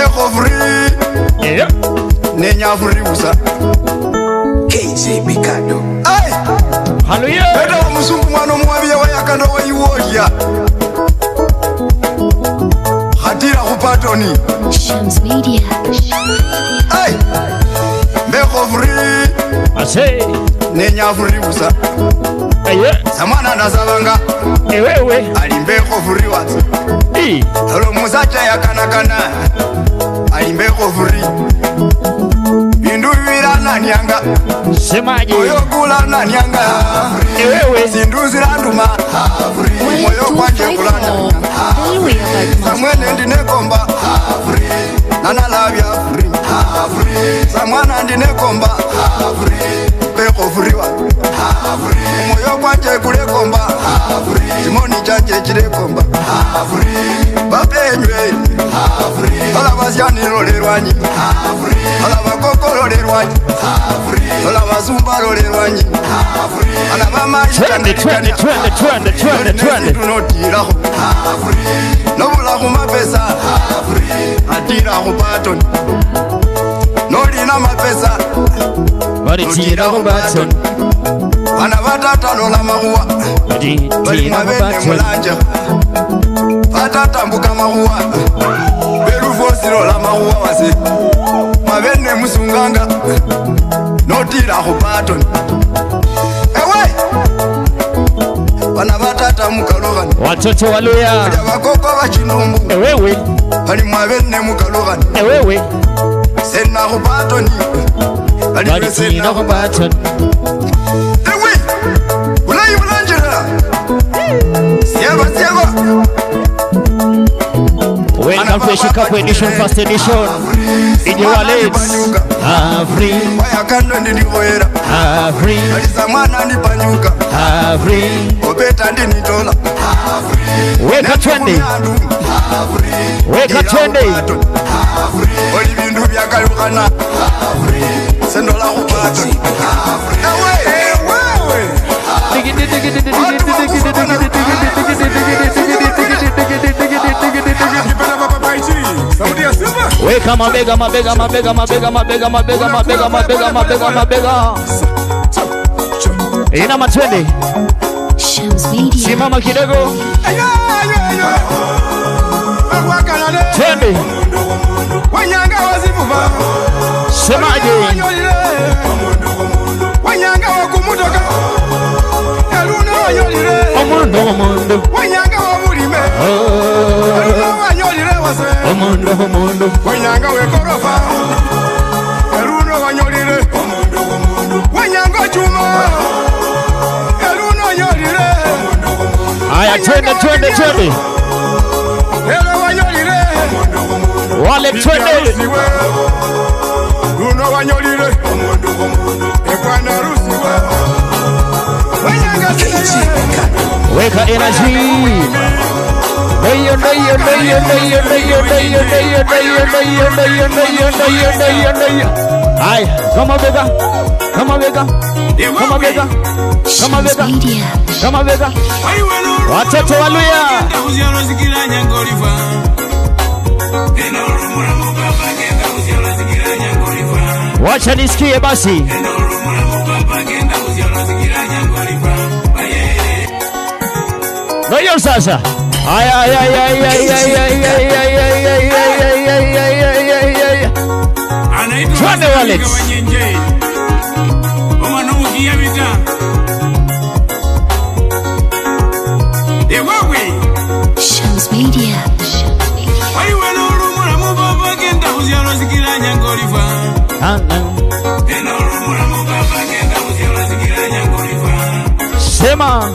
Mbeko free. Yeah. Nenya free usa. KJ Mikado. Ay. Hallelujah. Beta wa musungu mwano mwabia wa yakando wa iwoja. Hatira kupatoni. Shams Media. Ay. Mbeko free. Ase. Nenya free usa. Yeah. Samana ndazabanga. Ewewe. Alimbeko free watu. Halo musacha ya kanakana. Alimbeko free. Bindu virana nyanga. Semaje. Moyo kula na nyanga. Ewewe. Sindu ziranduma. Moyo kwanje kulana. Samwene ndine komba. Nana labia free. Samwana ndine komba. Beko free wa. Moyo kwanje kule komba. Simoni chanje chile komba. Bapenywe. Hala basyani rolerwanyi. Hala bakoko rolerwanyi. Hala bazumba rolerwanyi. Hala mama Twende. tunotiraho. Nobula kumapesa. Atira kupatoni. Nolina mapesa. Bari tira kubaton. Bana batata lola mahuwa. Bali mabene mulanja. Batata mbuka mahuwa. Berufosi lola mahuwa wase. Mabene musunganga. Notira kupatoni. Ewe. Bana batata mukalogani. Watoto waluya. Bakoko bachinumbu. Ewewe. Bali mabene mukalogani. Ewewe. Sena kupatoni. Bari tira kubaton. Ewe. Ulayi ulanjira. Siaba. Welcome to Chicago edition, first edition. In your wallets. Free. Waya kando ndikoera. Free. Alisa mwana ndipanyuka. Free. Obeta ndinitola. Weka twende. Weka twende. Oli bindu byakalukana. Sendola kupato. Weka mabega. Ina matwende. Shams Media. Simama kidogo. Twende. Wanyanga wazivuva. Semaje. Wanyanga wakumutoka. Eluno wanyolire. Omundo. Wanyanga wabulime. Eluno wanyolire wase. Omundo. Wanyanga wekorofa. Eluno wanyolire. Wanyanga chuma. Eluno wanyolire. Aya twende. Eluno wanyolire. Wale twende. Eluno wanyolire. Ekwana rusiwe. Wanyanga sinaye. Weka energy. Ay, kama bega. Watoto waluya. Wacha nisikie basi. Ndio sasa. Ay. Twende wallets. Shams Media. Sema.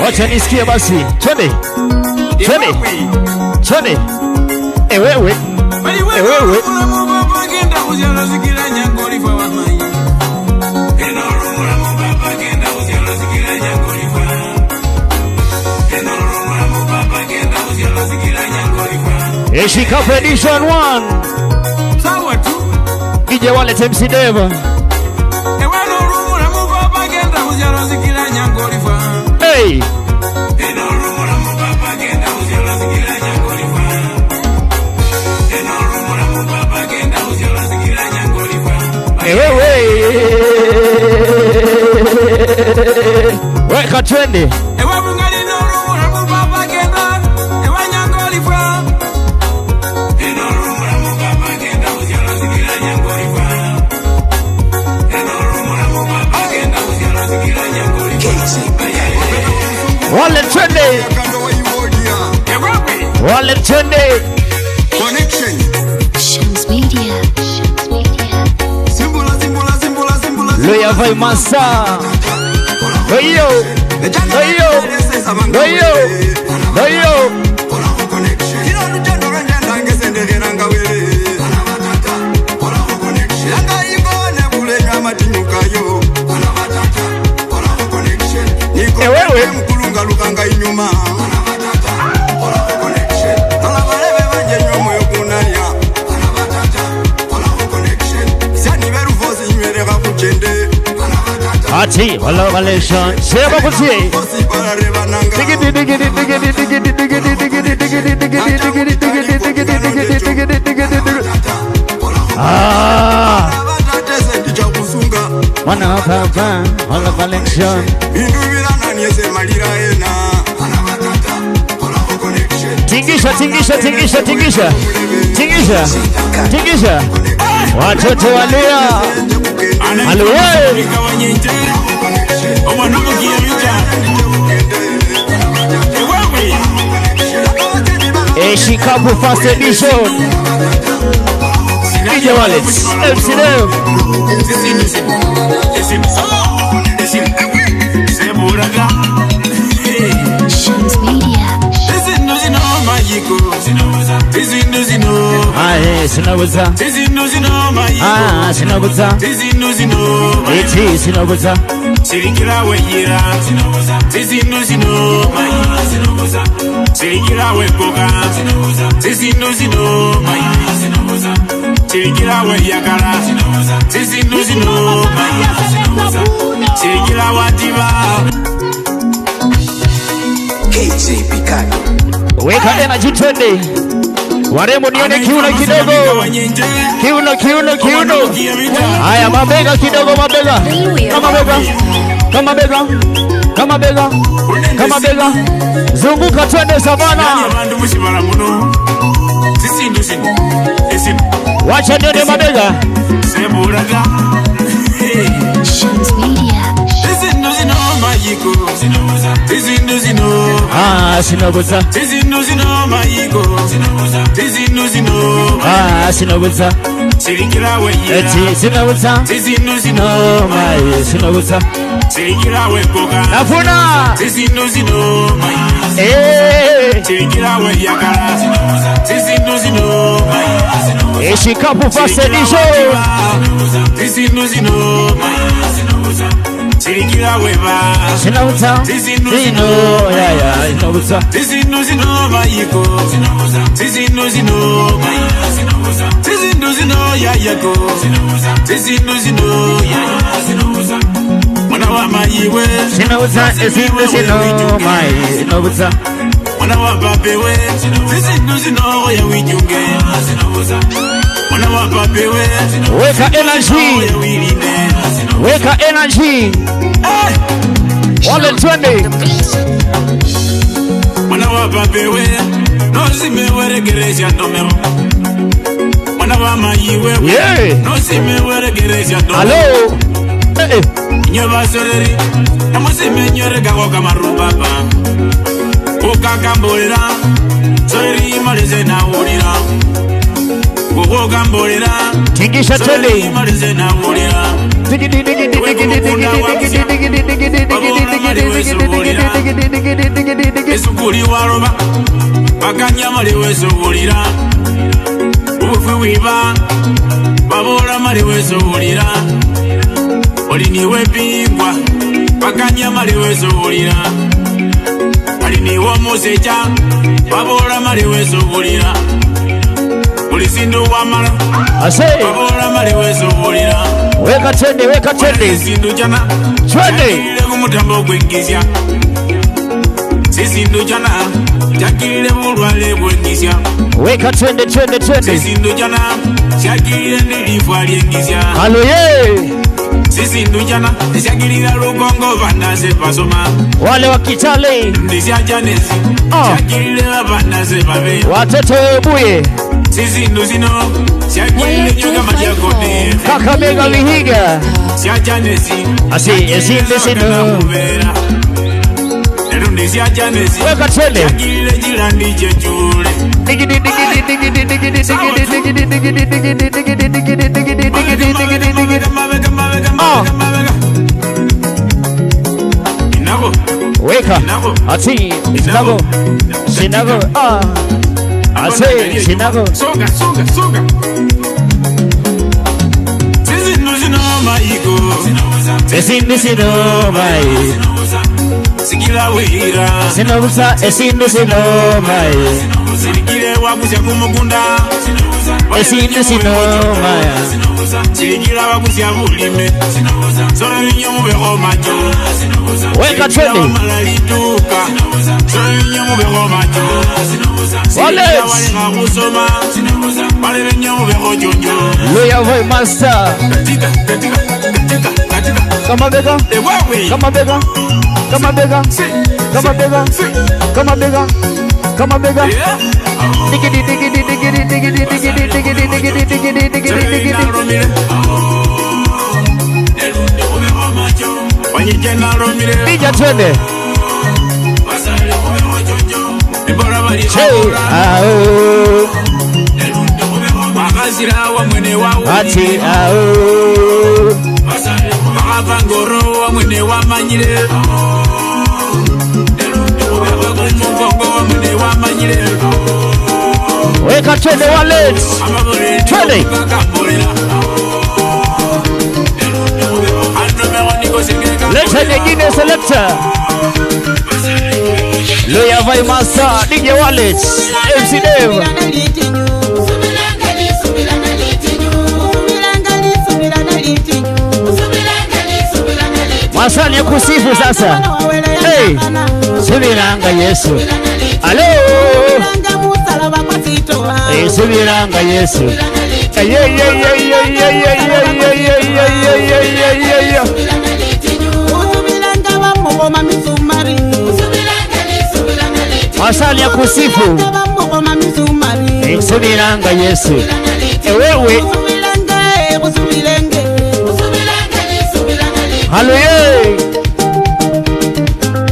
Wacha nisikie basi. Twende. Ewewe. Chicago edition 1. DJ Wallet MC Deva. Hey. twende. Wale twende. Wale twende. Connection. Shams Media. Shams Media. Loya vai masa. Oyo. Oyo. Oyo. Oyo. Ewewe mkulunga lukanga inyuma Ati wala valation seba kuti digidi digidi digidi digidi digidi digidi digidi digidi digidi digidi digidi digidi ah wana papa wala valation tingisha tingisha tingisha tingisha tingisha tingisha watoto walia Hallelujah. Chicago First Edition. DJ Wallets, MCM. Shams Media. Sinabuza. Sinabuza. Iti sinabuza. Sirikira weyira zino maya Sirikira wekoga zino maya Sirikira weyagala zino maya Sirikira wadiva KJ Picado. Weka energy twende. Warembo nione kiuno kidogo. Kiuno. Haya mabega kidogo mabega. Kama bega. Zunguka twende savana. Wacha nione mabega. Shams Media. Sinabuza. Sinabuza. Sirikira weyira Sinabuza. zino Maya sinabuza. Sirikira wekoga Nafuna. zino maya Sirikira weyagala zino maya Chicago First Edition. zino maya Sirikira weba Sinabuza. Sinabuza. zino mayiko zino maya zino yayako zino yaya mwana wa mayiwe Sinabuza. Maya mwana wa babewe zino ya wijunge mwana wa babewe Weka energy. ya wirine Weka energy. Wale twende. mwana wa babewe nosimeweregeresha nomero mwana wa mayiwe Yeah. nosimeweregeresha nomero Hello. nyobasoreri namusimenyoregako kamarubaba ukakambolera soreri malize nawulira kukukambolera Tingisha soreri twende. malize nawulira esukuli waroba bakanyamali wesobulira ubufi wiba babola mali wesobulira oliniwe pingwa bakanyamali wesobulira aliniwo museja babola mali wesobulira ulisindu wamala Ase. babola mali wesobulira Weka twende. sisindu jana Twende. kumutambo gwengizya sisindu jana jakirire bulwale bwengizya Weka twende. sisindu jana shakirire ndilifu alyengizya Halo ye. sisi ndujana siagilira lukongo bana se pasoma wale wa Kitale ndisiajanezi siagilira bana se babe watoto Buye sisi nduzino siagilira nyoga majagone Kakamega Vihiga siajanezi asi esinde sino ndisiajanezi weka tele siagilira jirandi jejule digidi digidi digidi digidi digidi digidi digidi digidi digidi digidi digidi digidi digidi weka ati sinago ase sinago soga sisi nduzino maiko esinde sino mai sikila wira sinobusa esinde sino mai sirikile wakusya kumukunda esinde sino mai sirikila wakusya bulime solo vinyo mubeko macho weka twende malalituka solo vinyo mubeko macho wale walenga kusoma wale vinyo mubeko jonjo Loya Voice Master kama bega kama bega kama bega kama bega kama bega kama bega digidi digidi digidi digidi digidi digidi digidi digidi digidi digidi Bija twende hey ao ati ao Makavangoro wa mwene wa manyile Mkongo wa mwene wa manyile weka twende wale twende leta nyingine selector Loya Voice Master DJ Wallet MC Dave masani ya kusifu sasa hey subiranga Yesu alo hey subiranga Yesu masani ya kusifu hey subiranga Yesu wewe halo ye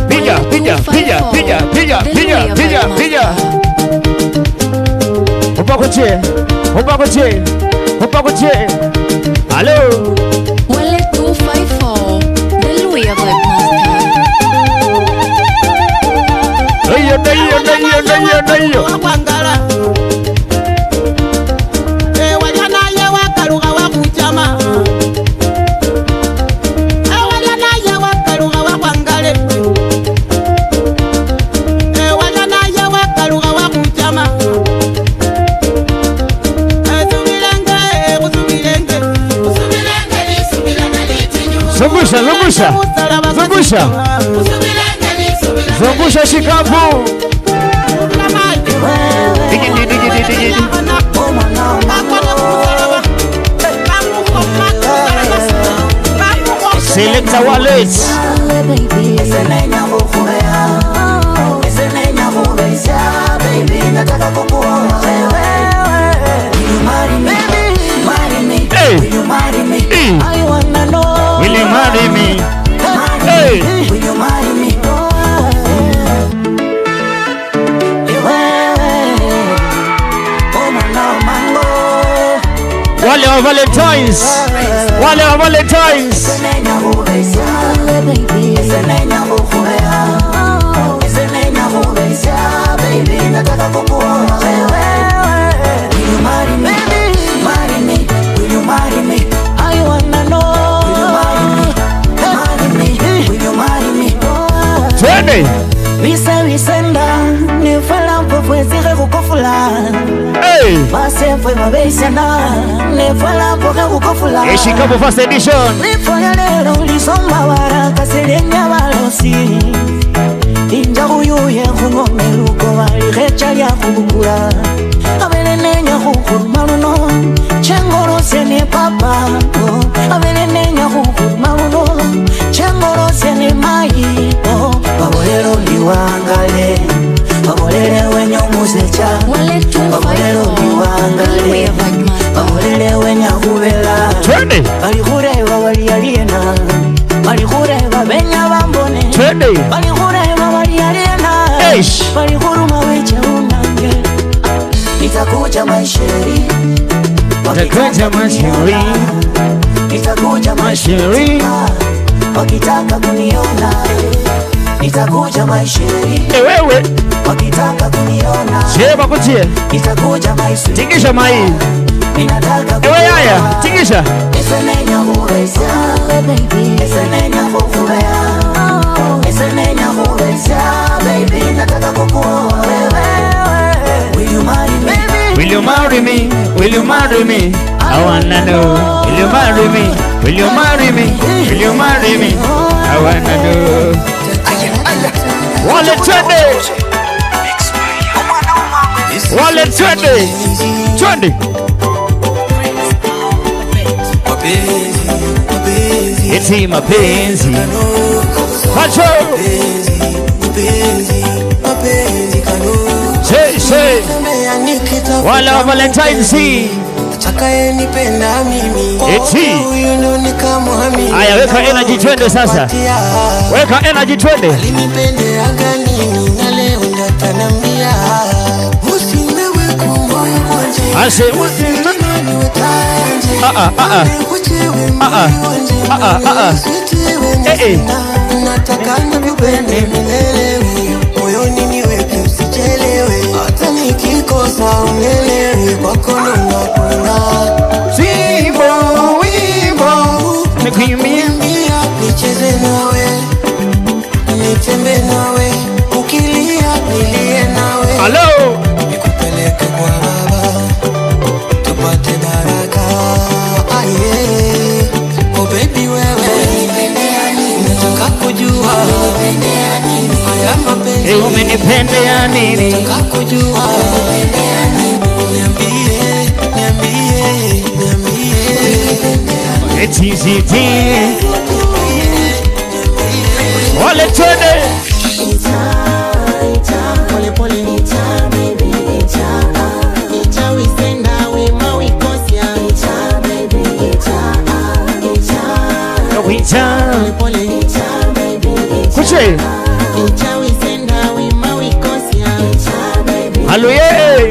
pija pija pija pija pija pija pija pija upakuche halo Wale 254 The Loya Voice Master Dayo Zungusha shikapu digidi Selector Wallet hey will you marry me hey will you marry me wale wa Valentines twende Wisenda nifala mpofwezire kukofula hey Masefwe mabesana nifala mpoke kukofula Eshikapo First Edition Nifoya lero lisomba waraka selenya balosi Inja uyuye kungome luko wali recha ya kubukura Abele nenya kukuru maluno Chengoro sene papa Abele nenya kukuru uliwangale Wamolele wenye umusecha Wamolele uliwangale Wamolele wenye kubela Walihureva waliyaliena Walihureva benya bambone Walihureva waliyaliena Walihuruma weche unange Nitakuja maisheri Nitakuja maisheri Nitakuja maisheri Wakitaka kuniona Nitakuja maisheri wewe wakitaka kuniona Sheba kutie Nitakuja maisheri Tingisha mai Ninataka ewe yaya Tingisha Esenenya uweza baby Esenenya kukubea Esenenya uweza baby Nataka kukuoa wewe Will you marry me? Will you marry me? Will you marry me? I wanna know. Will you marry me? Will you marry me? Will you marry me? I wanna know. Wale twende. Wale twende. Twende. Eti mapenzi. Pacho. Say. Wala wa Valentine's Atakaye nipenda mimi huyu ndo nikamwamini. Aya, weka energy twende sasa. Weka energy twende. Alinipende aganini na leo ndo atanambia usimewe kumoyo wanje. Ase Niwe kanje. Kuchewe moyo wanje. Nataka nikupende milele. Moyoni niweke usichelewe. Hata nikikosa unielewe. Kwako ndo nakuna Wimbo Nikuimbia nicheze nawe nitembe nawe ukilia nilie nawe Hello nikupeleke kwa baba tupate baraka oh baby wewe nataka kujua haya mapenzi umenipendea nini nataka kujua niambie Eti Wale twende Pole pole nita baby nita we send away my we kosia nita baby nita pole nita baby Kuche nita we send away my we kosia nita baby Hallelujah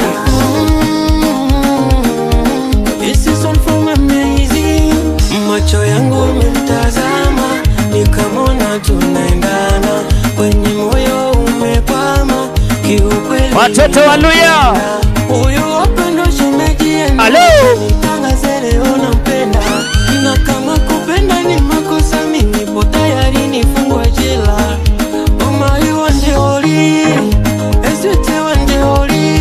This is all from amazing macho yangu umemtazama nikamona tunaendana kwenye moyo umekwama kiukweli Watoto wa Luya huyu upendo shemeji Hello nitangaze leo nampenda na kama kupenda ni makosa mimi po tayari nifungwa jela Oma iwande holi eswete wande holi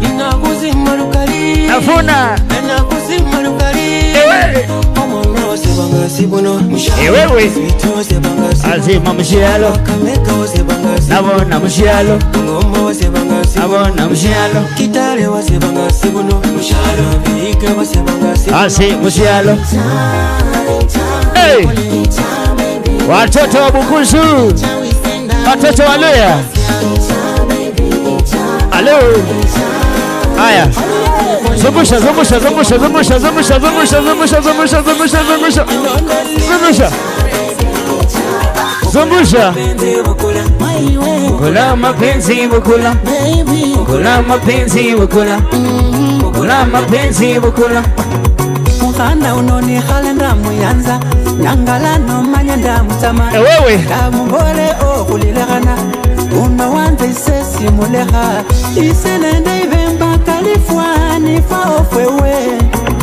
inakuzima lukali Nafuna inakuzima lukali Oma nao sebanga sibuno Ewewe Azima mshialo Nabona mshialo Nabona mshialo Kitale wasebanga sibuno Vike wasebanga sibuno Asi mshialo Hey Watoto wa Bukusu Watoto wa Luya Hello Aya Zungusha Kula mapenzi bukula Kula mapenzi bukula Kula mapenzi bukula Mukanda unoni halenda muyanza Nangalano manyanda mutama Ewewe Kamubole okulilegana Uno wanza isesi muleha Isenende ibemba kalifwani faofwewe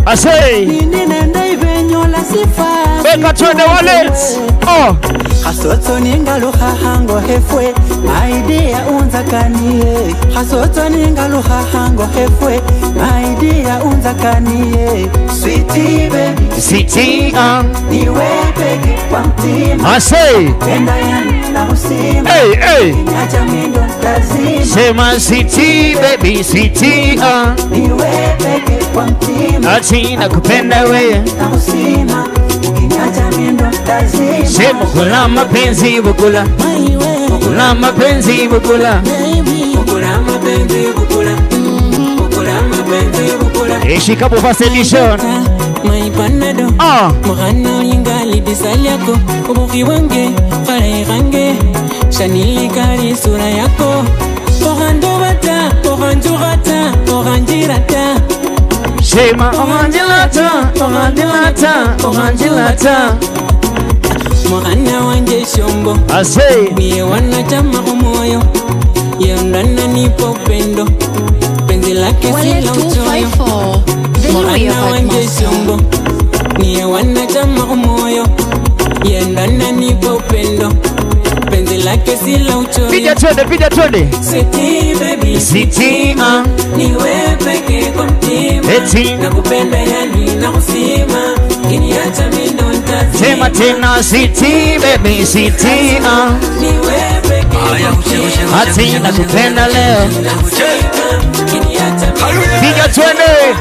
Asei Nini nende ibenyola sifa Beka twende wallets Hasoto ningaluha hango hefwe Maidia unzakanie Hasoto ningaluha hango hefwe Maidia unzakanie Sweetie baby Sweetie Niwe peke kwa mtima Asei Penda yani na usima Hey Kinyacha mindo lazima Sema sweetie baby sweetie Niwe peke kwa mtima Ati nakupenda wewe na usima Kinyacha mindo lazima Sema kula mapenzi bukula bukula mapenzi bukula bukula mapenzi bukula bukula mapenzi bukula Eshika Bufas edition my panado Mohana ingali disali yako ubuki wange fare range Shanili kari sura yako Orando bata oranjurata oranjirata Shema oranjilata oranjilata oranjilata Mohana wanje shombo Ase Niye wana chama kumoyo Yeundana nipo upendo Penzi lake sila uchoyo Mohana wanje shombo Niye wana chama kumoyo Yeundana nipo upendo Penzi lake sila uchoyo Pija twende Sweetie baby Sweetie niwe peke kwa mtima Eti Nakupenda yani nakusima Kiniacha mindo ntazima Sema tena sweetie baby sweetie niwe peke kwa mtima Ati nakupenda leo Kiniacha mindo Pija twende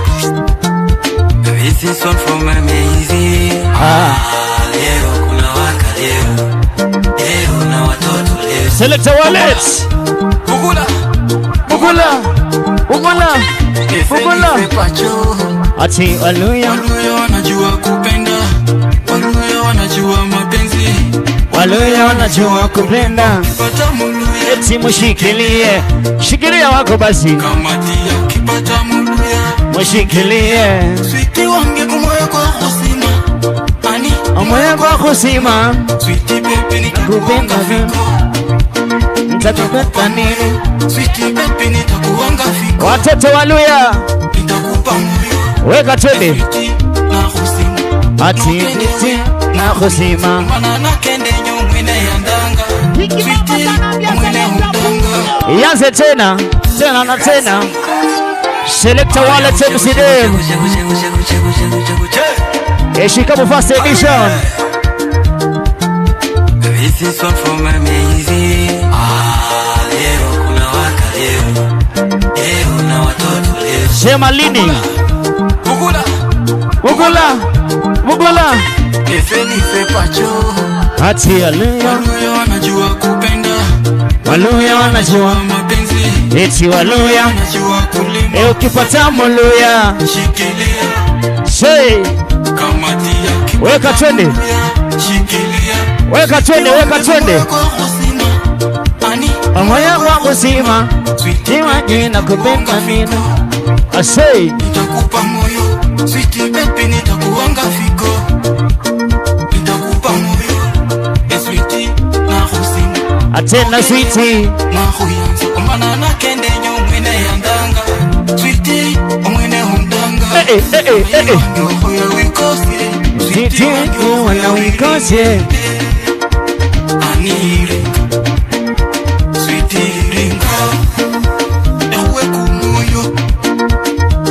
This is one for my amazing. Leo kuna waka leo na watoto leo. Selector Wallet Bukula Ati Waluya wanajua kupenda, Waluya wanajua mapenzi, Waluya wanajua kupenda pata muluya Eti mushikilie Shikilia wako basi kamatia ukipata muluya Mushikilie Sweetie wange kumoyo kwa kusima ani Omoya kwa kusima Sweetie baby nitakuanga fiko Nitakupenda nini Sweetie baby nitakuanga fiko Watoto Waluya nitakupa moyo Weka twende Sweetie na kusima Ati niti na kusima Manana kende nyumwine yandanga Sweetie mwine hudanga Ianze tena na tena Selector Wallet MCD Eshika Bufas edition This is one for my amazing. Leo kuna waka leo na watoto leo. Sema lini Bugula Nife pacho. Ati Waluya Waluya wanajua kupenda, Waluya wanajua mapenzi, Eti Waluya wanajua kulima. ukipata Muluya Shikilia Say kamatia Weka twende shikilia Weka twende kwa kusima ani Omoya kwa kusima Tiwa jina kupenda nini Asay nitakupa moyo Sweetie baby nitakuanga fiko nitakupa moyo Sweetie na kusima Atena sweetie na kuyanza Omana kende nyumwine yandanga Sweetie omwine hundanga Yoho ya wikosi Sweetie wana wikose Aniringa Sweetie ringa Ewe kumoyo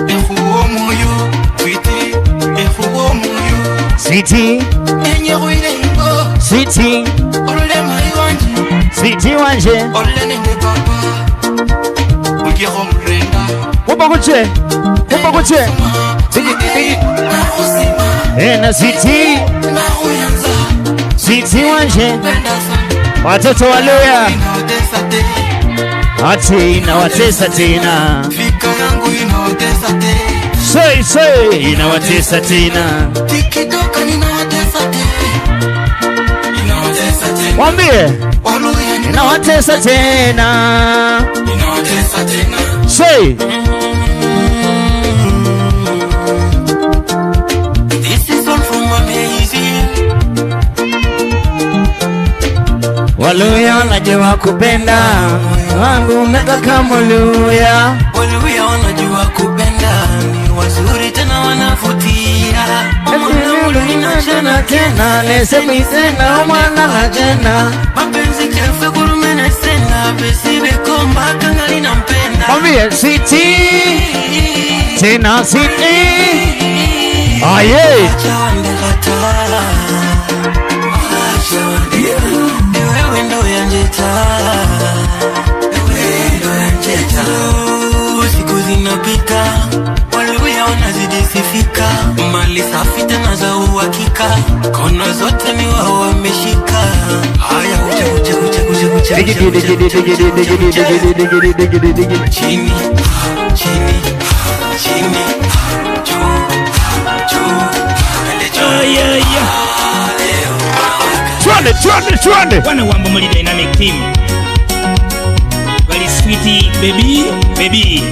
Ehuo moyo Sweetie Ehuo moyo Sweetie Enye huile ingo Sweetie Olule mai wanje Sweetie wanje Olule nende papa Ujieho mrenga Upa kuche Na kusima Na sweetie Na uyanza Sweetie wanje Penda sana Watoto Waluya Inaotesa te Ati inawatesa tena Fika yangu inaotesa te Say inawatesa tena Tikitoka ninawatesa te Inawatesa te Wambie Waluya inawatesa tena ninawatesa tena Say This is all from amazing Waluya wanajua kupenda wangu umekaka Muluya Waluya wanajua kupenda ni wazuri tena wanavutia Tena tena nesemi tena umwana na tena Mapenzi kelfe kurumene sena Besi bekomba kangali na mpenda Mwambie sweetie Tena sweetie Aye Acha wande gata Acha wande Ewe wendo yanjeta Ewe wendo yanjeta Siku zinapita Waluya wanazidi sifika Mali safi tena za uhakika Kona zote ni wao wameshika Haya uche Twende. Wana wambo muli dynamic team. Very sweetie baby.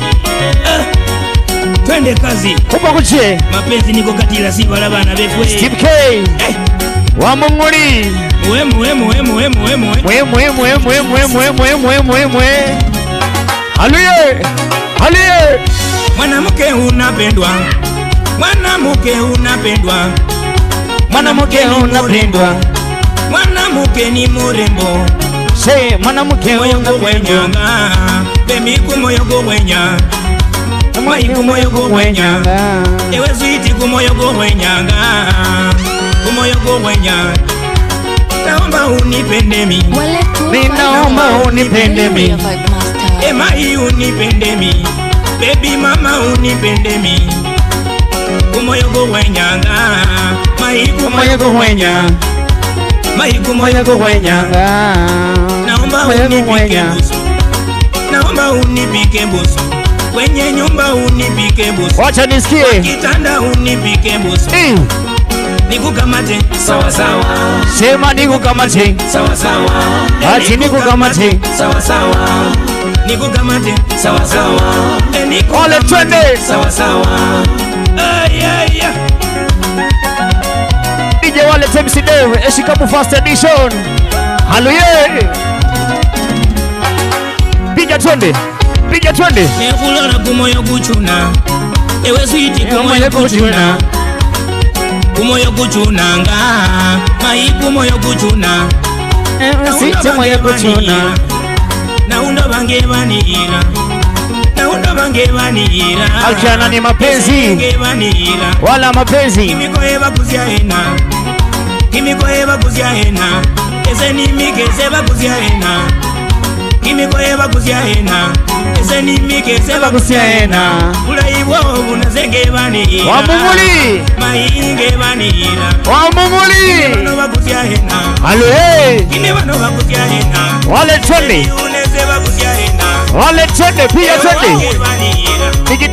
Twende kazi. Kupa kuche. Mapenzi niko katila si balabana befwe. Steve K. Wamunguli. Hallelujah. Mwanamke unapendwa. Mwanamke ni murembo. Say mwanamke unapendwa. Bemi kumoyo gowenya. Mai kumoyo gowenya. Ewe sweetie kumoyo gowenya. Naomba unipende mi. Naomba unipende mi. Mai unipende mi. Baby mama unipende mi. Kumoyo gowenya. Mai kumoyo gowenya. Naomba unipike busu. Kwenye nyumba unipike busu. Wacha nisikie. Kitanda unipike busu. Nikukamate sawa. Sema nikukamate sawa. Ati nikukamate sawa. Nikukamate sawa. Ole twende sawa. Yeah. DJ Wale MC Dave, Eshikapu First Edition. Hallelujah. Piga twende. Nekulora kumoyo kuchuna. Ewe sweetie kumoyo kuchuna. Kumoyo kuchunanga. Mai kumoyo kuchuna. Ewe sweetie kumoyo kuchuna. Naunda bange vanira. Alkiana ni mapenzi. Wala mapenzi. Kimiko eva kuzia hena. Eze ni mike seba kuzia hena. Kimiko eva kuzia hena. Eze ni mike seba kuzia hena. Ula iwo unazenge vanira. Wamunguli. Mainge vanira. Wamunguli. Kimiko eva kuzia hena. Hallelujah. Kimiko eva kuzia hena. Wale twende. Unezeba kuzia hena. Wale twende, pia twende. Digi.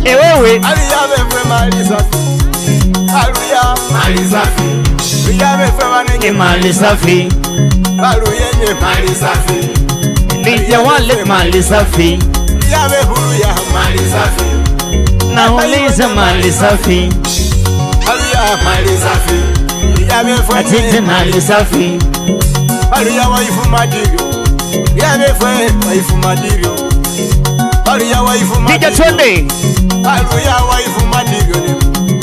Ewewe. Mali safi. DJ Wale mali safi. Nauliza mali safi. Atite mali safi. Piga twende.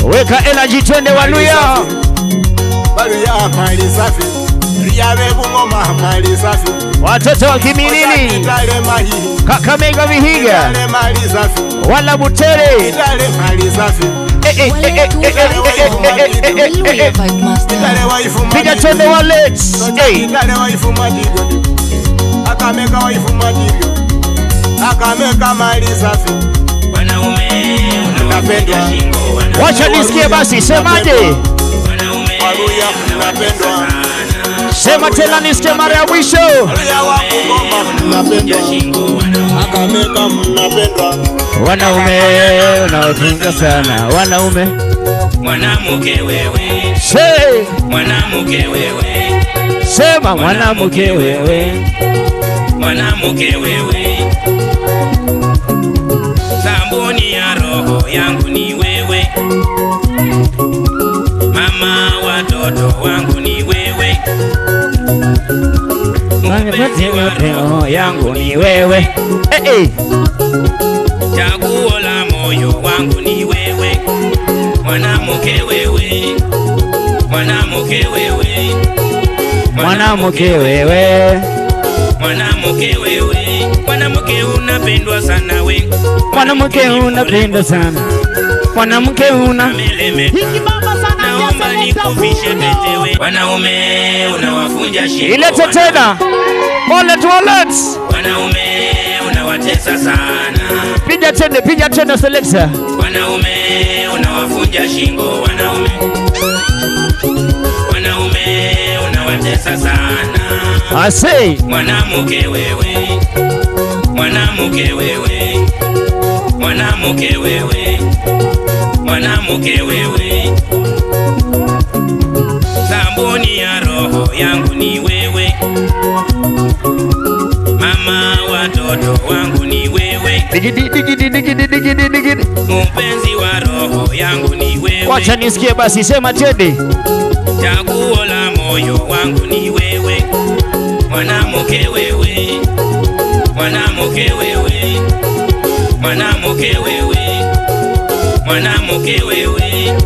Weka energy twende Waluya. Watoto wa Kimilili, Kakamega, Vihiga, wala Butere. Piga twende Wale. Akameka mali safi. Wacha nisikie basi, semaje? Sema tena nisikie mara ya mwisho. Wanaume unaotunga sana. Wanaume. Mwanamke wewe. Mwanamke wewe. Sema mwanamke wewe. Mwanamke wewe. Sabuni ya roho yangu ni wewe. Mama watoto wangu ni wewe. Mpenzi wa roho yangu ni wewe. Chaguo la moyo wangu ni wewe. Mwanamke wewe. Mwanamke wewe. Mwanamke wewe. Mwanamke wewe. Mwanamke unapendwa sana we. Mwanamke unapendwa sana. Mwanamke una melemeta. Naomba naomba nikuvishe pete we. Wanaume unawafunja shingo. Ilete tena. Wallet. Wanaume unawatesa sana. Piga tena selector. Wanaume unawafunja shingo. Wanaume unawatesa sana. I say mwanamke wewe. Sabuni ya roho yangu ni wewe. Mama watoto wangu ni wewe. Digidi. Mpenzi wa roho yangu ni wewe. Wacha nisikie basi, sema tende. Chaguo la moyo wangu ni wewe. Mwanamke wewe.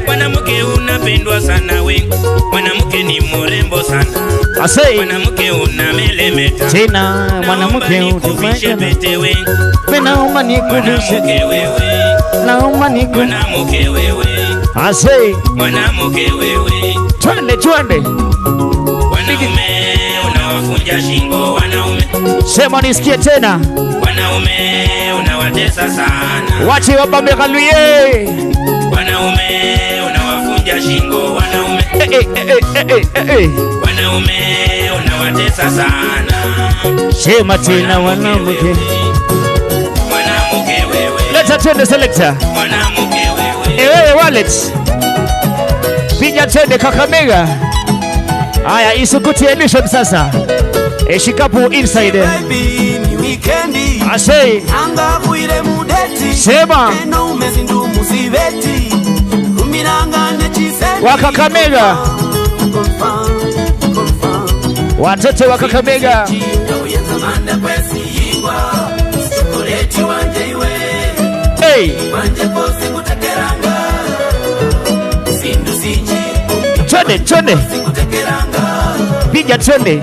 Mwanamke unapendwa sana we. Mwanamke ni mrembo sana. Asei. Mwanamke unamelemeta. Tena mwanamke nikuvishe pete we. Naomba nikuvishe. Naomba mwanamke wewe. Asei. Mwanamke wewe. Twende. Wanaume unawafunja shingo. Wanaume. Sema nisikie tena. Wanaume unawatesa sana. Wache wabambe kaluye. Wanaume unawafunja shingo. Wanaume. Wanaume unawatesa sana. Sema tena wanamke wewe. Leta tende selector. Mwanamke wewe. Wewe wallet. Piga tende Kakamega. Haya, Isukuti edition sasa. Shikapu inside. Baby ni weekendi. Asei. Anga kuile mudeti. Sema. Eno umezindu musiveti. Rumiranga nechise. Wakakamega. Watoto wa Kakamega. Hey. Twende. Piga twende.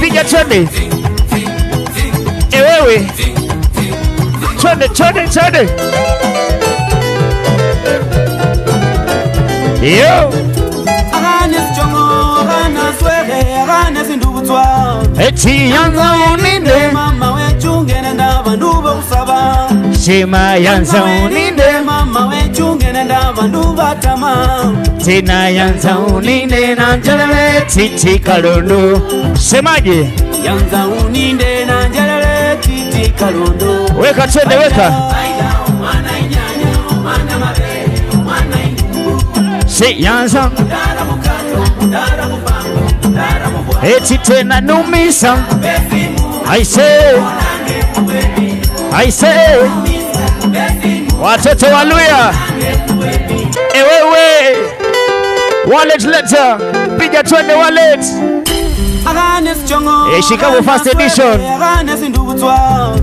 Piga twende. Wewe. Twende. Yo. Eti yanza uninde. Mama wechungene ndabanduba usaba. Shema yanza uninde. Mama wechungene ndabanduba tama. Tena yanza uninde na njelele titi kalondo. Semaje? Yanza uninde na njelele titi kalondo. Weka twende weka. Si yanza. Eti tena numisa. I say. Watoto waluya. Ewewe. Wallet letter. Piga twende wallet. Shikapo first edition.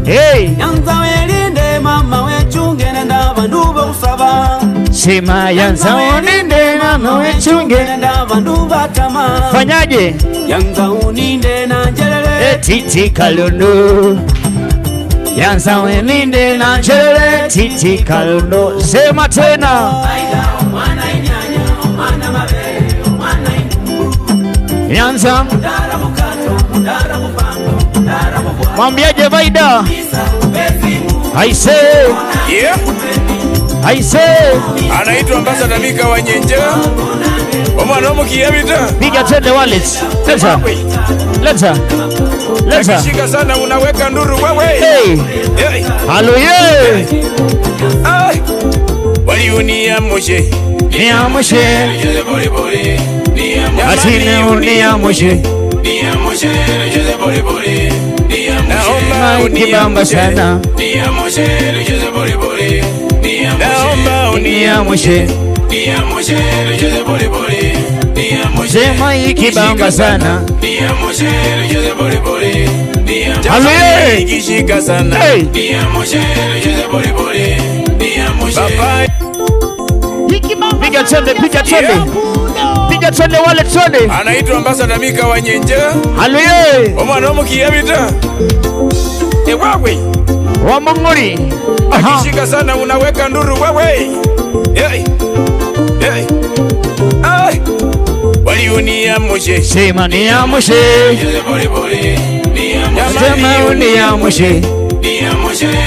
Hey. Yanza welinde mama wechungene ndabanduba usaba. Shema yanza uninde mama wechungene ndabanduba tama. Fanyaje? Yanza uninde na njelele titi kalondo. Yanza uninde na njelele titi kalondo. Sema tena. Yanza. Mwambiaje Vaida? I say. Yeah. I say. Anaitwa Ambassador Mika wa Nyenje. Omwana omukiyabita. Piga tende wallet. Leta. Shika sana unaweka nduru wewe. Hey. Halo ye. Wali unia moshe. Nia moshe. Atine unia moshe. Naomba unibamba sana. Naomba unia moshe. Sema ikibamba sana. Halo ye. Ikishika sana. Hey. Piga twende. Piga twende wale twende. Anaitwa Ambassador Mika wa Nyenje. Halo ye. Omwana omukiyabita. Ewawe. wa Mongoli. Akishika sana unaweka nduru wewe. Hey. Hey. Ay. Waliunia moshe. Sema ni ya moshe. Sema uni ya moshe. Sema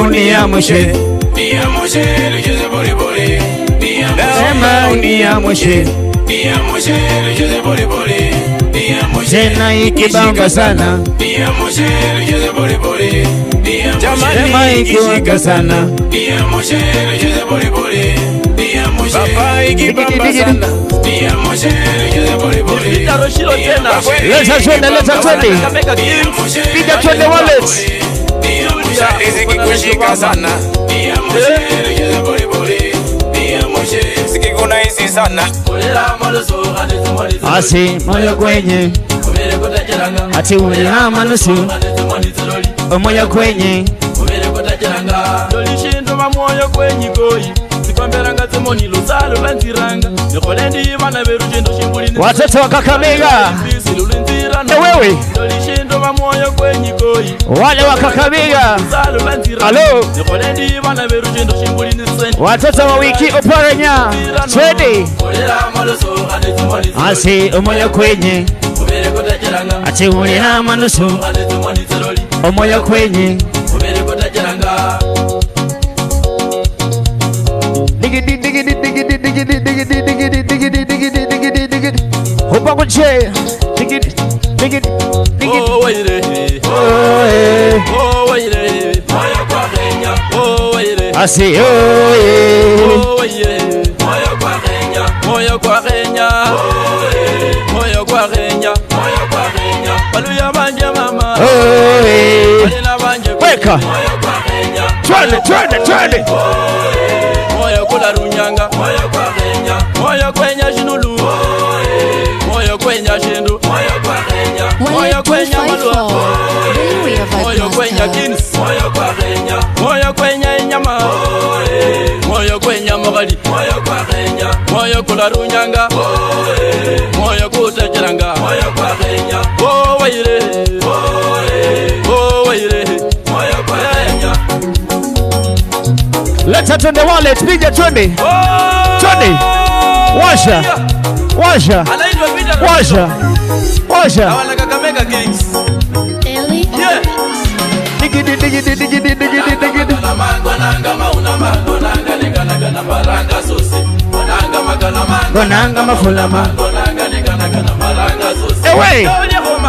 uni ya moshe. Sema uni ya moshe. Tena ikibamba sana. Sema ikiwaka sana. Papa ikibamba sana. Leta twende. Piga twende wallet. Riziki kushika sana. Sikikuna hisi sana. Asi moyo kwenye. Ati uliama nusu. Moyo kwenye. Dolishindo mamoyo kwenye koi. Sikwamberanga zemoni losalo lanziranga. Nekolendi bana berujendo shimbulini. Watoto wa Kakamega. Wewe. Dolishindo mamoyo kwenye koi. Wale wa Kakamega. Halo. Nekolendi bana berujendo shimbulini sen. Watoto wa wiki oparanya. Twende. Asi moyo kwenye. Ati uliama nusu. Moyo kwenye. Hopa kuche. Oh waire. Oh waire. Moyo kwa Kenya. Oh waire. Asi Oh waire. Moyo kwa Kenya. Moyo kwa Kenya. Moyo kwa Kenya. Moyo kwa Kenya. Baluya banje mama. Balina banje. Weka. Moyo kwa Kenya. Twende. Moyo kula runyanga. Moyo kwa Kenya. Moyo kwenya shinulu. Moyo kwenya shindu. Moyo kwa Kenya. Moyo kwenya malwa. Moyo kwenya kins. Moyo kwa Kenya. Moyo kwenya inyama. Moyo kwenya magali. Moyo kwa Kenya. Moyo kula runyanga. Moyo kutecheranga. Moyo kwa Kenya. Oh waire. Oh waire. Moyo kwa Kenya. Leta twende wallet, piga twende. Twende. Washa. Anaitwa Peter. Washa. Hawana Kakamega Kings. Ellie. Yeah. Digi. Gonanga mafulama. Ewe.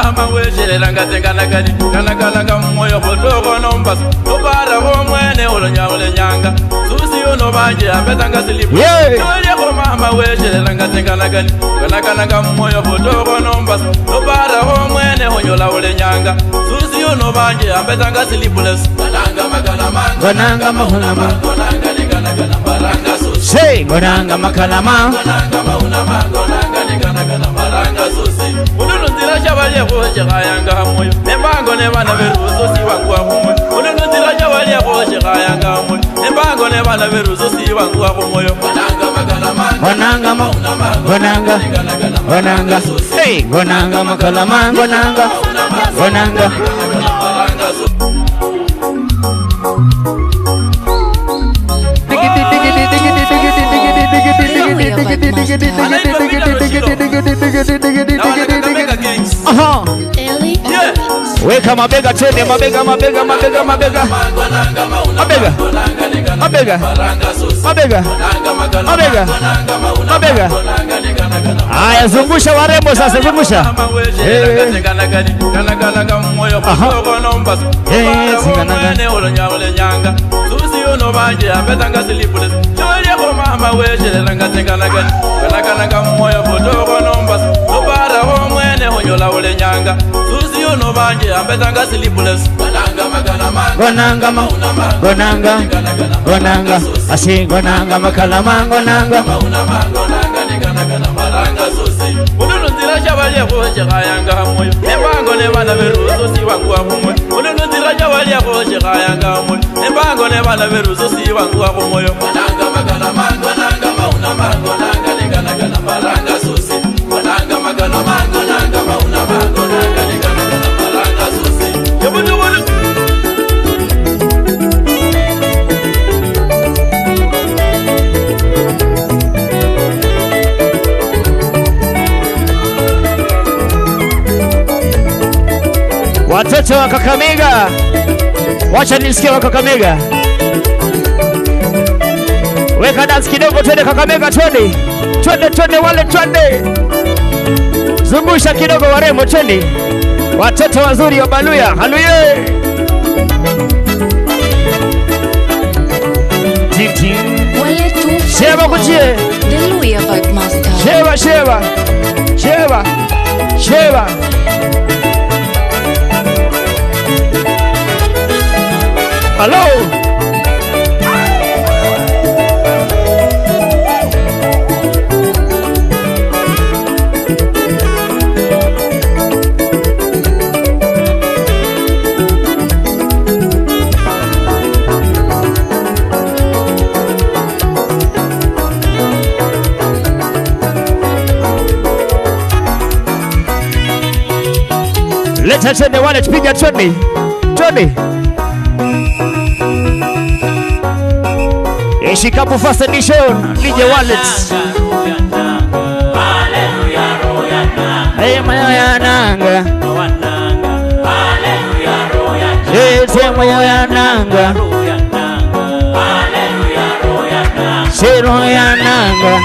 Mama wejerelanga tenganagani kanakalanga moyo botoko nombas obara omwene olonyanga susi ono banje ambetanga silipu yego mama wejerelanga tenganagani kanakalanga moyo botoko nombas obara omwene onyola olenyanga susi ono banje ambetanga silipu les Gonanga mafulama. Say gonanga makalama. Ununuzira shabalie koje kayanga moyo nembango ne bana beruzo siwangwa moyo ununuzira shabalie koje kayanga moyo nembango ne bana beruzo siwangwa moyo Gonanga. Hey gonanga makalama. Gonanga. Ellie. Weka mabega twende, mabega. Aya, zungusha warembo sasa, zungusha. Gonanga. Asi gonanga makalama. Gonanga. Ununuzira shabalie koje kayanga moyo nembango ne bana beruzo siwangwa moyo ununuzira shabalie koje kayanga moyo nembango ne bana beruzo siwangwa moyo Yebudu Watoto wa Kakamega, wacha nisikie wa Kakamega. Weka dance kidogo, twende Kakamega, twende. Twende wale, twende. Zungusha kidogo warembo, twende. Watoto wazuri wa Baluya, haluye. Titi. Sheba kuchie. The Luya Vibe Master. Sheba. Hello. Let's send the wallet, piga twende. Shikapo First Edition, DJ Wallets. Hey moyo nanga. Hey moyo nanga. Sero ya nanga.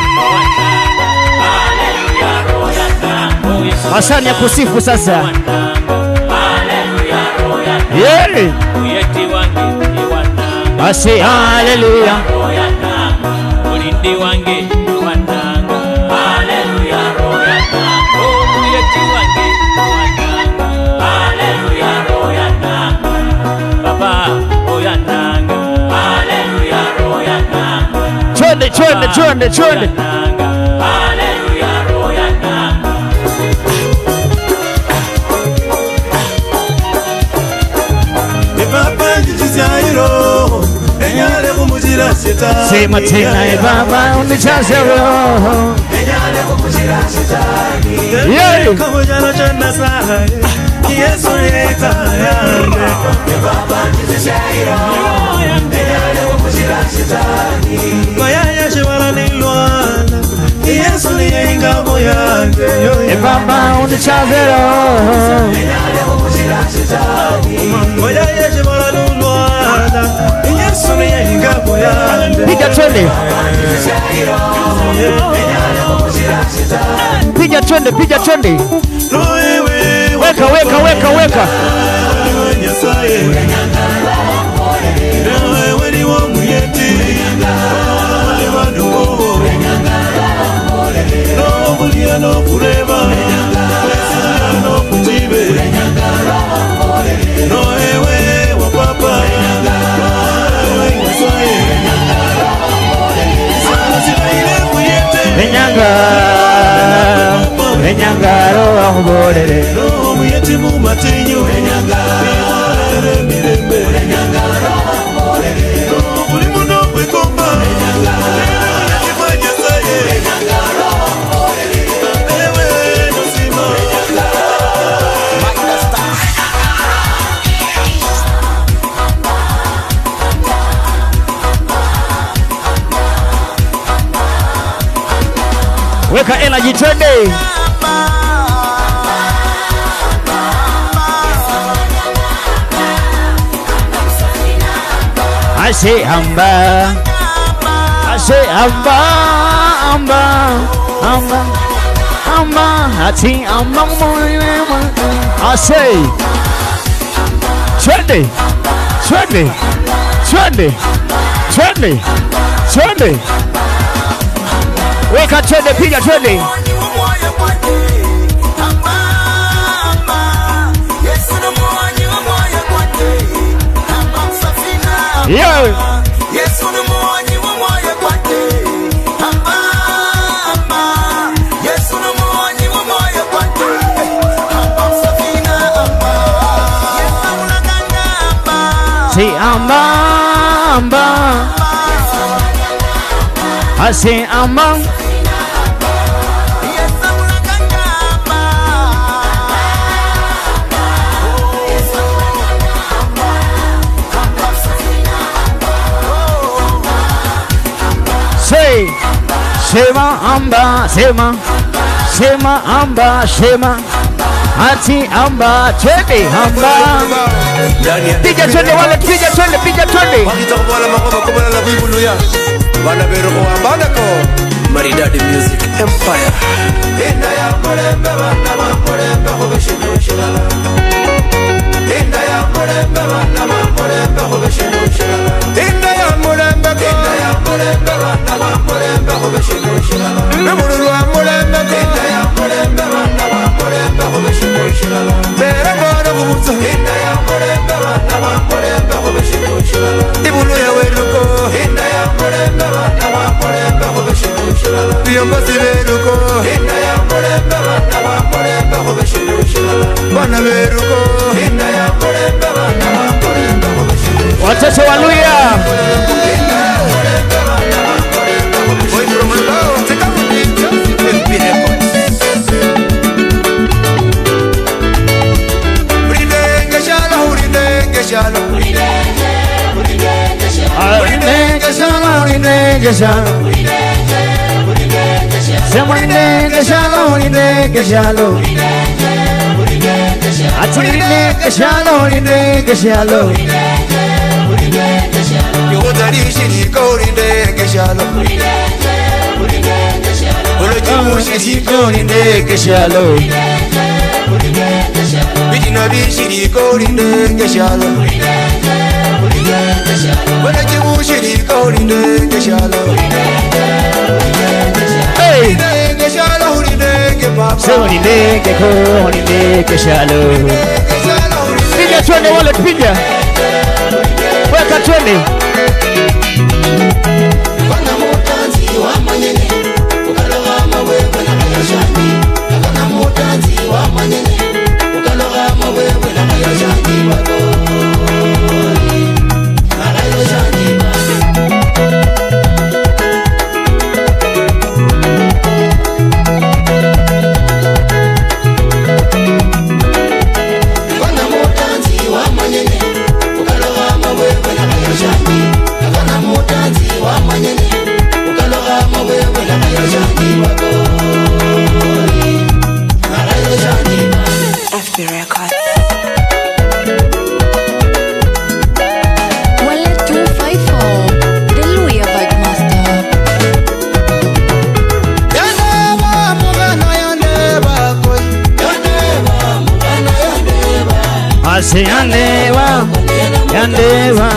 Masani ya kusifu sasa. Yeah. Basi haleluya. Ulindi wange wananga. Haleluya royana. Oh yeti wange wananga. Haleluya royana. Baba royananga. Haleluya royana. Twende. Haleluya royana. Baba jijairo. Enyale kumujira shetani. Sema tena baba unijaze roho. Enyale kumujira shetani. Yeah. Kama jana chana saha. Yesu yeta yande. Baba jijairo. Enyale kumujira shetani. Mayaya shwala nilwana. Yesu ni ngamo yande. Baba unijaze roho. Enyale kumujira shetani. Mayaya shwala nilwana. Yesu ni ngamo yande. Piga twende. Piga twende. Weka. Venyanga roho ngorere. Roho muyeti mu matinyo. Venyanga mirembe. Venyanga roho ngorere. Roho buli muno kwekomba. Venyanga yachimanya saye. Venyanga roho ngorere. Ewe nusima. Weka energy twende. I say amba. I say twende. Weka twende, piga twende. Yeah. Say amba. I say amba. Shema amba, shema amba, shema. Ati amba twende amba. Piga twende wale piga twende piga twende. Wakitoka wala makoba kubala la kuibulu ya. Wana bero kwa ambana ko. Maridadi Music Empire. Inda ya murembe bana murembe kubishino shilala. Inda ya murembe bana murembe kubishino shilala. Inda ya murembe bana murembe kubishino shilala. Memuru wa murembe inda ya murembe bana murembe kubishino shilala. Bera bana kubuza inda ya murembe bana murembe kubishino shilala. Ibulu ya weruko inda ya murembe bana murembe kubishino shilala. Biyombazi weruko inda ya murembe bana murembe kubishino shilala. Bana weruko inda ya murembe bana murembe kubishino shilala. Watoto wa Luya. Piga twende wale piga. Weka twende. Yandeva, Yandeva,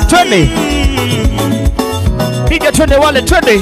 twende. Piga twende wale twende.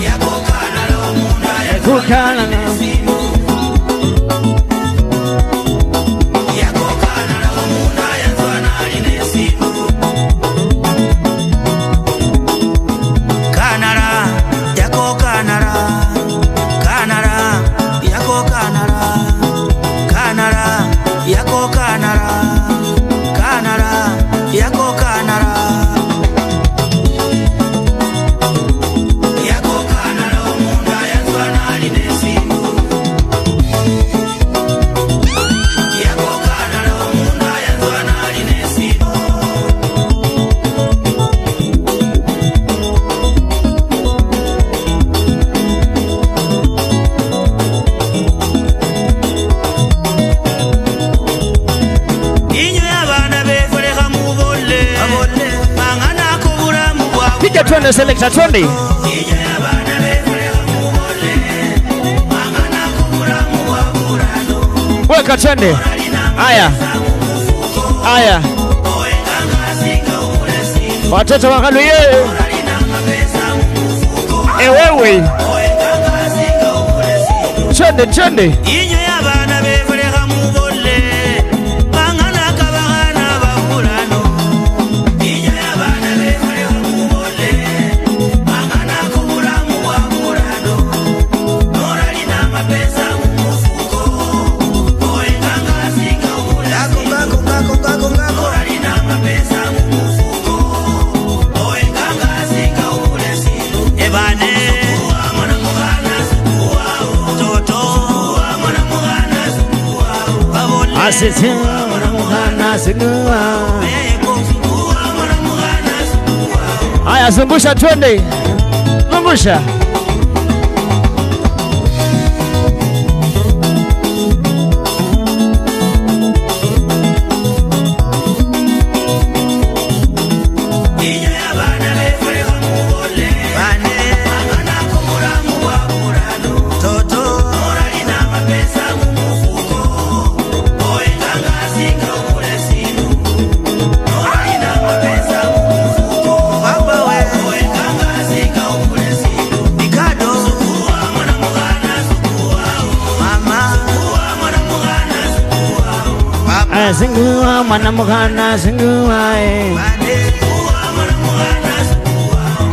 Twende selector twende. weka twende. Haya. Haya. Watoto wakaluye. Wewe. Twende twende. Inyo y'abaana beekoleka mu bolle bangana kabagana bakulano. Inyo y'abaana beekoleka mu bolle bangana kubulamu bwa kulano. N'olina amapesa mu mufuko owekanga asinga obulesi. N'olina amapesa mu mufuko owekanga asinga obulesi. Ebane Asisi mwana singua. Haya, zungusha twende. Zungusha. Singua mwana mugana singua.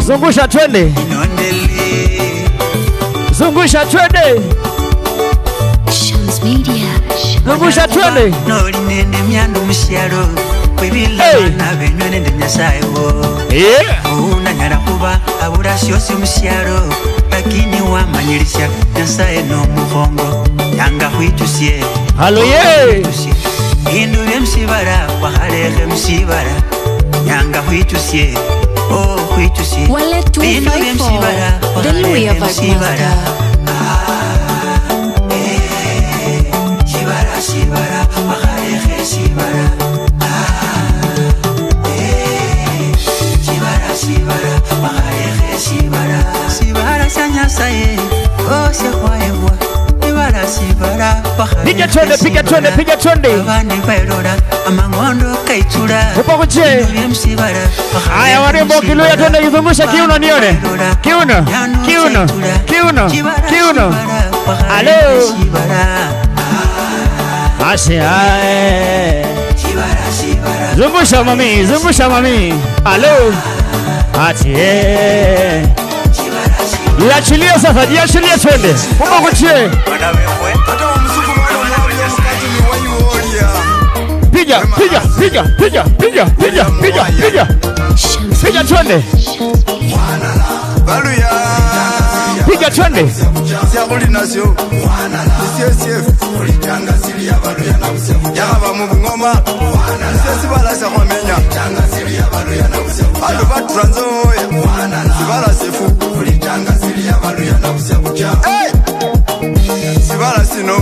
Zungusha twende. Zungusha twende. Shams Media. Zungusha twende. Noli nende myando mushalo kwibila benyo nende nyasayo. Unanyala kuba abura syosi mushalo lakini wamanyilisha nyasaye no muhongo yanga hwitusye. Haleluya. Indu bemsibara bahaleke msibara yanga hwitusye. Oh hwitusye. Wale 254 The Louis of Master. Shibara shibara bahaleke shibara. Shibara shibara bahaleke shibara. Shibara sanyasaye oh shekwayewa. Piga twende, piga twende, piga twende. Upo kuche. Haya warembo Kiluya twende kizungusha kiuno nione. Kiuno, kiuno, kiuno, kiuno. Halo. Ashe ae. Zungusha mami, zungusha mami. Halo. Atie. Jiachilie sasa, jiachilie twende. Upo kuche. Piga, piga, piga, piga, piga, piga, piga, piga. Piga twende. Piga twende. Sibala sino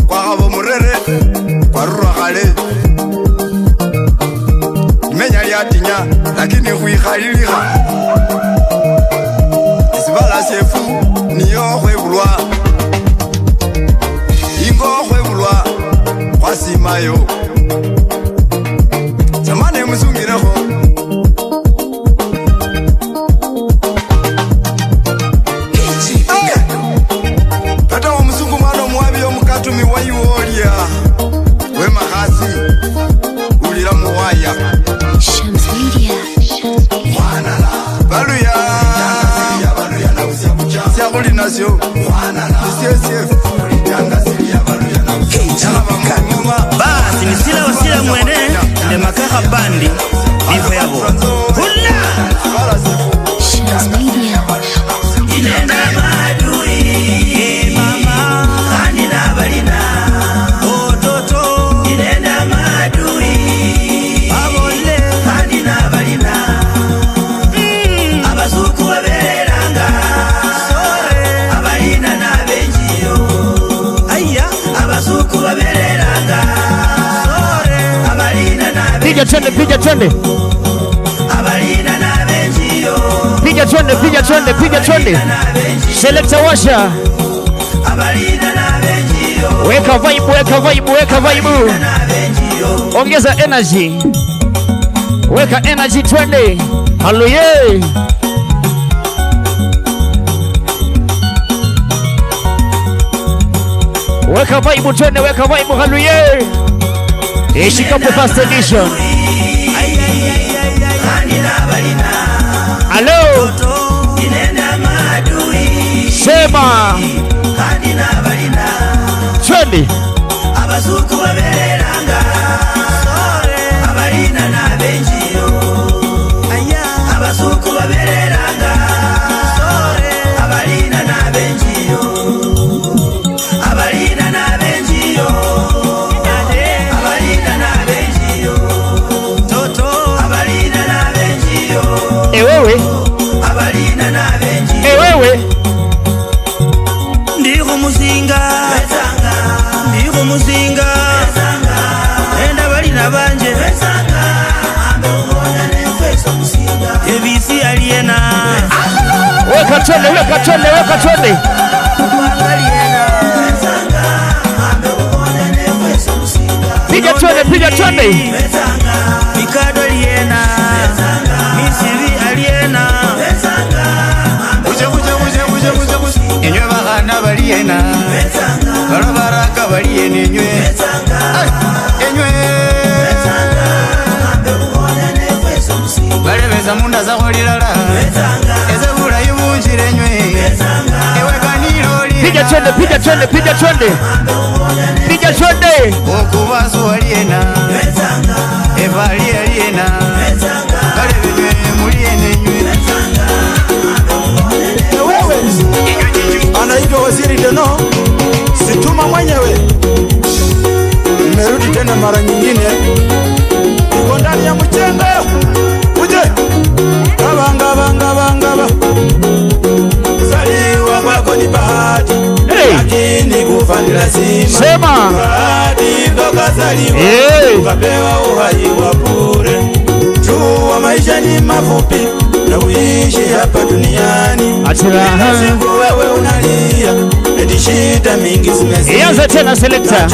kwa gabo murere kwa rura gale menya yatinya lakini kuikhaliliha sibala sefu niyo khwebulwa ingo khwebulwa kwasimayo zamane musungireko basi nisila wasila mwene nde makaka bandi nivo yabo hula Shams Media. inenda madui mama kanina balina ototo inenda madui abole kanina balina abazuku baberanga sore abalina nabenjiyo aya abazuku baberanga sore abalina nabenjiyo. Piga twende, piga twende. Abalina nabenjiyo. Piga twende, piga twende, piga twende. Selector washa. Abalina nabenjiyo. Weka vibe, weka vibe, weka vibe. Ongeza energy. Weka energy twende. Hallelujah. Weka vibe twende, weka vibe, hallelujah. Ishikapo first edition. Hello. Sema. Twende. Abazuku babereranga. Abalina na benjiyo. Abazuku babereranga. Abalina na benjiyo. Abalina na benjiyo. Abalina na benjiyo. Toto. Abalina na benjiyo. Wewe. Abalina na benjiyo. Wewe. Ndiho muzinga. Ndiho muzinga. Enda balina banje. Ebisi aliena. Weka twende, weka twende, weka twende. Piga twende, piga twende. Mikado aliena. Misiri aliena. Enywe bahana baliena. Barabaraka baliena enywe. Enywe. Balebeza munda za holilala. Eze bula yubunjire enywe. Ewe kaniro liena. Piga twende, piga twende, piga twende. Piga twende. Okubazo aliena. Eva aliena. Balebenywe muliena enywe. Anaitwa Waziri Deno, Situma mwenyewe. Nimerudi tena mara nyingine. Niko ndani ya mchenga. Uje. Kabanga banga banga ba. Zaliwa kwako ni bahati. Lakini kufa ni lazima. Sema. Bahati toka zaliwa. Ukapewa uhai wa bure. Jua maisha ni mafupi. Na uishi hapa duniani. Kila siku wewe unalia. Eti shida mingi zimezidi. Ianze tena selector.